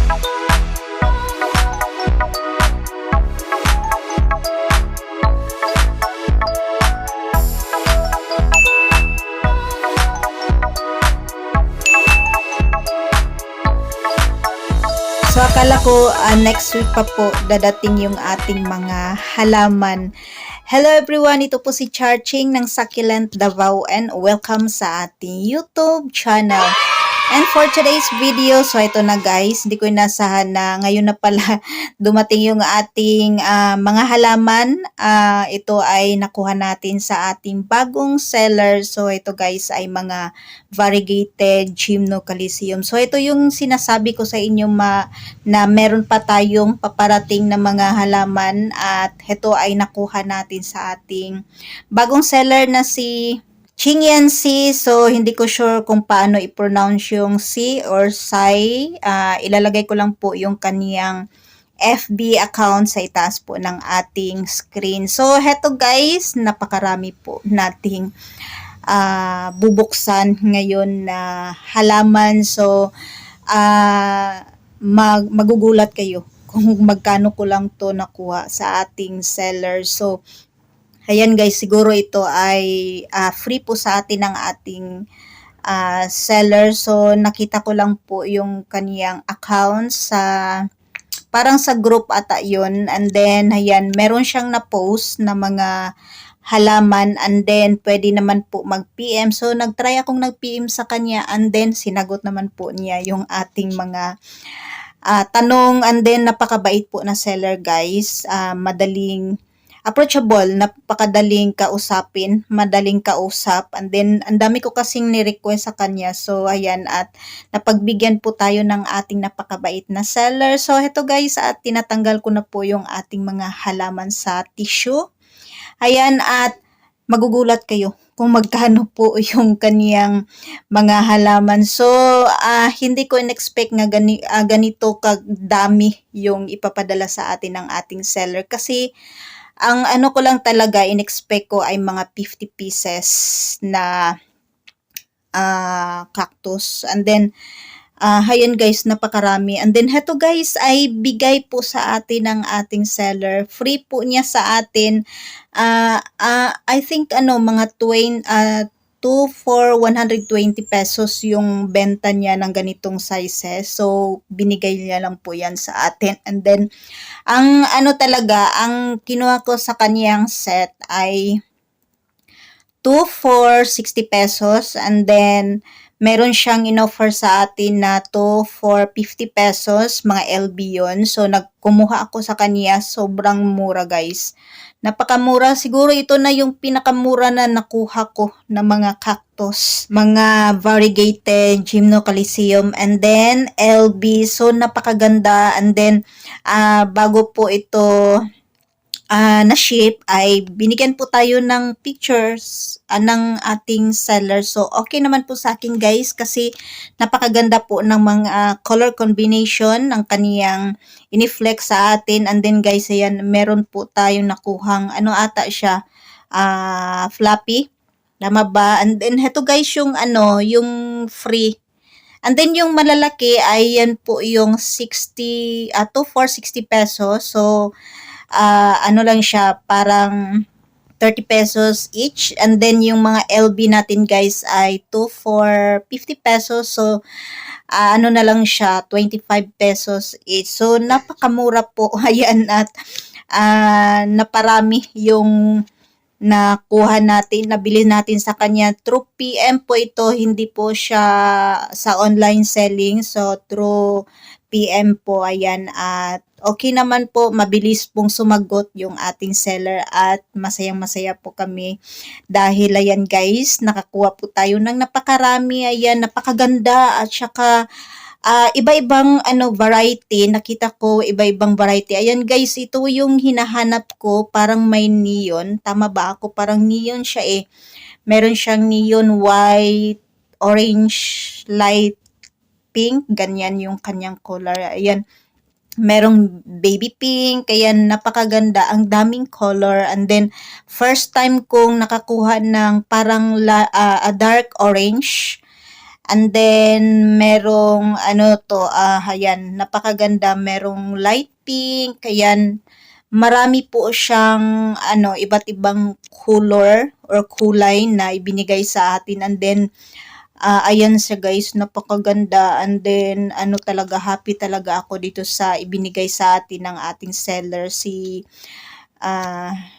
So akala ko next week pa po dadating yung ating mga halaman. Hello everyone, ito po si Charching ng Succulent Davao and welcome sa ating YouTube channel. And for today's video, so ito na guys, hindi ko inasahan na ngayon na pala dumating yung ating mga halaman. Ito ay nakuha natin sa ating bagong seller. So ito guys ay mga variegated Gymnocalycium. So ito yung sinasabi ko sa inyo na meron pa tayong paparating na mga halaman at ito ay nakuha natin sa ating bagong seller na si Qingyansi. So, hindi ko sure kung paano i-pronounce yung si or sai. Ilalagay ko lang po yung kaniyang FB account sa itaas po ng ating screen. So, heto guys, napakarami po nating bubuksan ngayon na halaman. So, magugulat kayo kung magkano ko lang to nakuha sa ating seller. So, ayan guys, siguro ito ay free po sa atin ng ating seller. So, nakita ko lang po yung kaniyang account sa, parang sa group ata yun. And then, ayan, meron siyang na-post na mga halaman and then, pwede naman po mag-PM. So, nag-try akong nag-PM sa kanya and then, sinagot naman po niya yung ating mga tanong. And then, napakabait po na seller guys. Madaling approachable, napakadaling kausapin, madaling kausap, and then ang dami ko kasing ni-request sa kanya. So ayan, at napagbigyan po tayo ng ating napakabait na seller. So heto guys, at tinatanggal ko na po yung ating mga halaman sa tissue. Ayan, at magugulat kayo kung magkano po yung kaniyang mga halaman. So hindi ko in-expect nga ganito kadami yung ipapadala sa atin ng ating seller, kasi ang ano ko lang talaga, in-expect ko ay mga 50 pieces na cactus. And then, ayan guys, napakarami. And then, heto guys, ay bigay po sa atin ng ating seller. Free po niya sa atin. I think, mga 2 for 120 pesos yung benta niya ng ganitong sizes. So, binigay niya lang po yan sa atin. And then, ang ang kinuha ko sa kaniyang set ay 2 for 60 pesos. And then, meron siyang in-offer sa atin na 2 for 50 pesos. Mga LB yun. So, nagkumuha ako sa kaniya. Sobrang mura guys. Napakamura. Siguro ito na yung pinakamura na nakuha ko na mga cactus. Mga variegated Gymnocalycium. And then, LB. So, napakaganda. And then, bago po ito na-ship, ay binigyan po tayo ng pictures ng ating seller. So, okay naman po sa akin guys, kasi napakaganda po ng mga color combination ng kaniyang iniflex sa atin. And then guys, ayan, meron po tayong nakuhang, ata siya, floppy. Tama ba? And then, heto guys, yung yung free. And then, yung malalaki, ay yan po yung 2 for 60 pesos. So, lang siya, parang 30 pesos each. And then, yung mga LB natin guys ay 2 for 50 pesos. So, na lang siya, 25 pesos each. So, napakamura po. Ayan, at naparami yung nakuha natin, nabili natin sa kanya. Through PM po ito, hindi po siya sa online selling. So, through PM po, ayan, at okay naman po, mabilis pong sumagot yung ating seller at masayang-masaya po kami dahil ayan guys, nakakuha po tayo ng napakarami, ayan, napakaganda at saka iba-ibang variety, nakita ko iba-ibang variety. Ayan guys, ito yung hinahanap ko, parang may neon, tama ba ako? Parang neon siya eh. Meron siyang neon white, orange, light pink, ganyan yung kanyang color. Ayan, merong baby pink, kaya napakaganda, ang daming color. And then, first time kong nakakuha ng parang a dark orange. And then, merong ano to, ayan, napakaganda. Merong light pink, ayan. Marami po siyang ano, iba't ibang color or kulay na ibinigay sa atin. And then, ayan siya guys, napakaganda. And then, ano talaga, happy talaga ako dito sa ibinigay sa atin ng ating seller, si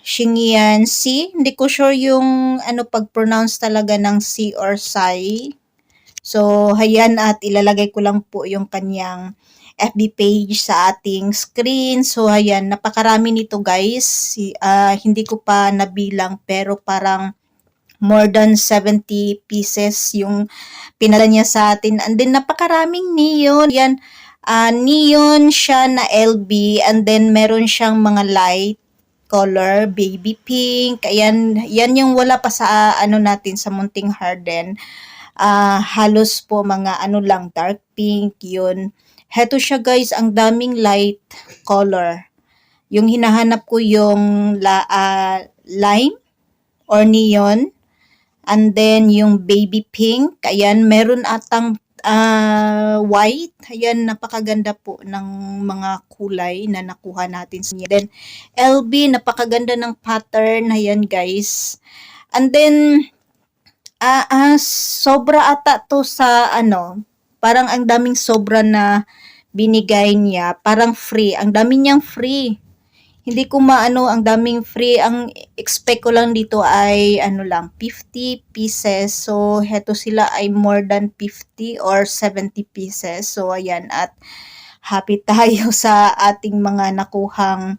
Xingyan Si. Hindi ko sure yung ano pag-pronounce talaga ng Si or Sai. So, hayan, at ilalagay ko lang po yung kanyang FB page sa ating screen. So, hayan, napakarami nito guys. Hindi ko pa nabilang pero parang more than 70 pieces yung pinadala niya sa atin. And then, napakaraming neon. Yan, neon siya na LB. And then, meron siyang mga light color, baby pink. Ayan, yan yung wala pa sa ano natin sa Munting Harden. Halos po mga ano lang, dark pink, yun. Heto siya guys, ang daming light color. Yung hinahanap ko yung lime or neon. And then yung baby pink, ayan, meron atang white. Ayan, napakaganda po ng mga kulay na nakuha natin sa niya. Then, LB, napakaganda ng pattern. Ayan, guys. And then, sobra ata to sa ano, parang ang daming sobra na binigay niya. Parang free. Ang dami niyang free. Hindi ko maano, ang daming free. Ang expect ko lang dito ay ano lang, 50 pieces. So, heto sila ay more than 50 or 70 pieces. So, ayan. At happy tayo sa ating mga nakuhang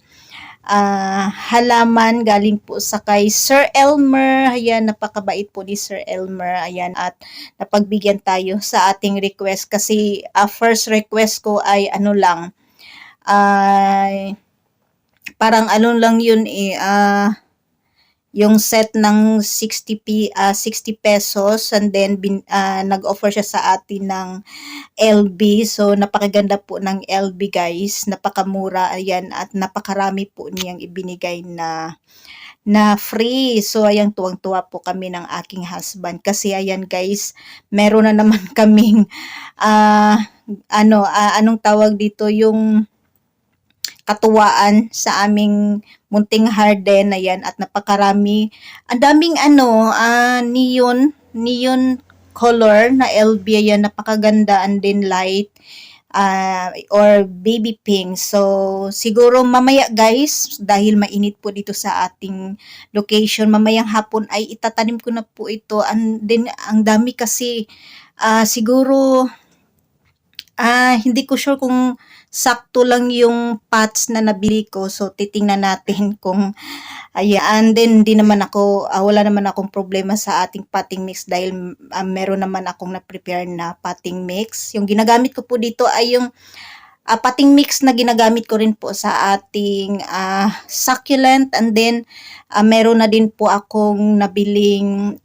halaman galing po sa kay Sir Elmer. Ayan, napakabait po ni Sir Elmer. Ayan, at napagbigyan tayo sa ating request kasi first request ko ay ano lang, parang ano lang yun yung set ng 60 pesos, and then nag-offer siya sa atin ng LB. So, napakaganda po ng LB guys. Napakamura. Ayan. At napakarami po niyang ibinigay na free. So, ayan, tuwang-tuwa po kami ng aking husband. Kasi, ayan guys, meron na naman kaming, anong tawag dito, yung katuwaan sa aming Munting Harden. Ayan, at napakarami. Ang daming neon color na LB. Ayan, napakaganda. And then light or baby pink. So, siguro mamaya guys, dahil mainit po dito sa ating location, mamayang hapon ay itatanim ko na po ito. And then, ang dami kasi, siguro, hindi ko sure kung sakto lang yung pots na nabili ko. So, titingnan natin kung ayan. Then, wala naman akong problema sa ating potting mix dahil meron naman akong na-prepare na potting mix. Yung ginagamit ko po dito ay yung potting mix na ginagamit ko rin po sa ating succulent. And then, meron na din po akong nabiling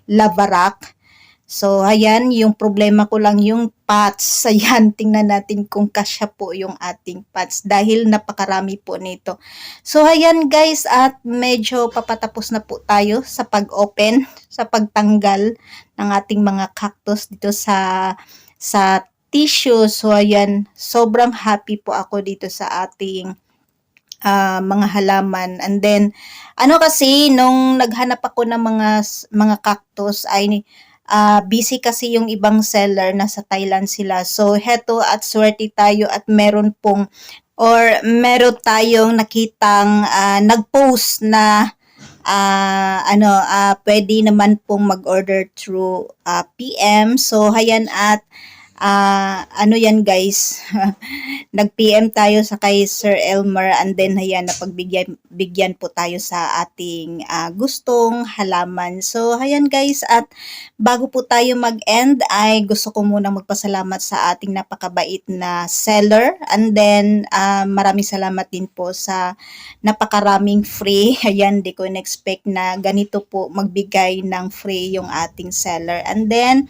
lava rock. So, ayan, yung problema ko lang yung pots. Ayan, tingnan natin kung kasya po yung ating pots dahil napakarami po nito. So, ayan guys, at medyo papatapos na po tayo sa pag-open, sa pagtanggal ng ating mga cactus dito sa tissue. So, ayan, sobrang happy po ako dito sa ating mga halaman. And then, kasi, nung naghanap ako ng mga cactus ay busy kasi yung ibang seller, nasa Thailand sila. So, heto at swerte tayo at meron tayong nakitang nag-post na pwede naman pong mag-order through PM. So, hayan, at yan guys, nag-PM tayo sa kay Sir Elmer, and then hayan, napagbigyan po tayo sa ating gustong halaman. So hayan guys, at bago po tayo mag-end ay gusto ko muna magpasalamat sa ating napakabait na seller, and then maraming salamat din po sa napakaraming free. Ayan, di ko in-expect na ganito po magbigay ng free yung ating seller. And then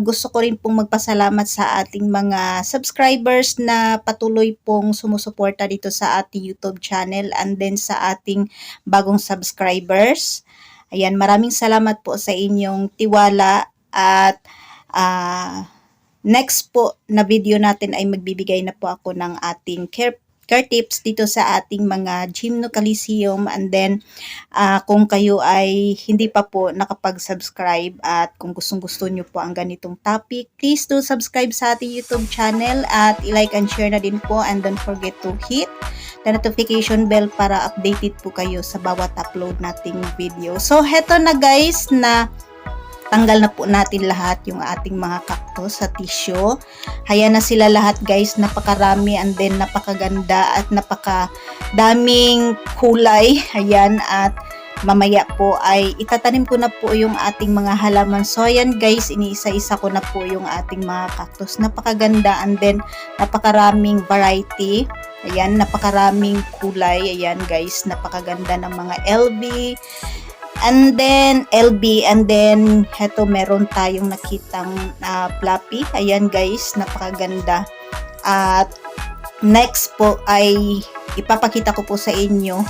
gusto ko rin pong magpasalamat sa ating mga subscribers na patuloy pong sumusuporta dito sa ating YouTube channel, and then sa ating bagong subscribers. Ayan, maraming salamat po sa inyong tiwala, at next po na video natin ay magbibigay na po ako ng ating care tips dito sa ating mga Gymno Coliseum. And then kung kayo ay hindi pa po nakapag-subscribe at kung gustong-gusto nyo po ang ganitong topic, please do subscribe sa ating YouTube channel at i-like and share na din po, and don't forget to hit the notification bell para updated po kayo sa bawat upload nating video. So heto na guys, na tanggal na po natin lahat yung ating mga cactus sa tissue. Ayan na sila lahat guys, napakarami, and then napakaganda at napakadaming kulay. Ayan, at mamaya po ay itatanim ko na po yung ating mga halaman. So ayan guys, iniisa-isa ko na po yung ating mga cactus. Napakaganda, and then napakaraming variety. Ayan, napakaraming kulay. Ayan guys, napakaganda ng mga LB. And then heto meron tayong nakitang fluffy. Ayan guys, napakaganda. At next po ay ipapakita ko po sa inyo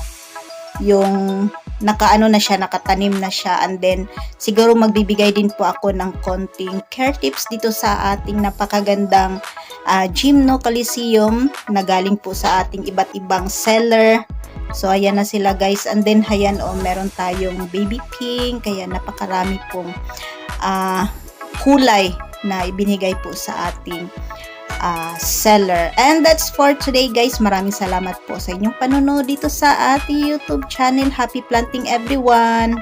yung nakatanim na siya. And then siguro magbibigay din po ako ng konting care tips dito sa ating napakagandang Gymno Coliseum na galing po sa ating iba't ibang seller. So ayan na sila guys, and then ayan meron tayong baby pink, kaya napakarami pong kulay na ibinigay po sa ating seller. And that's for today guys. Maraming salamat po sa inyong panonood dito sa ating YouTube channel. Happy planting everyone!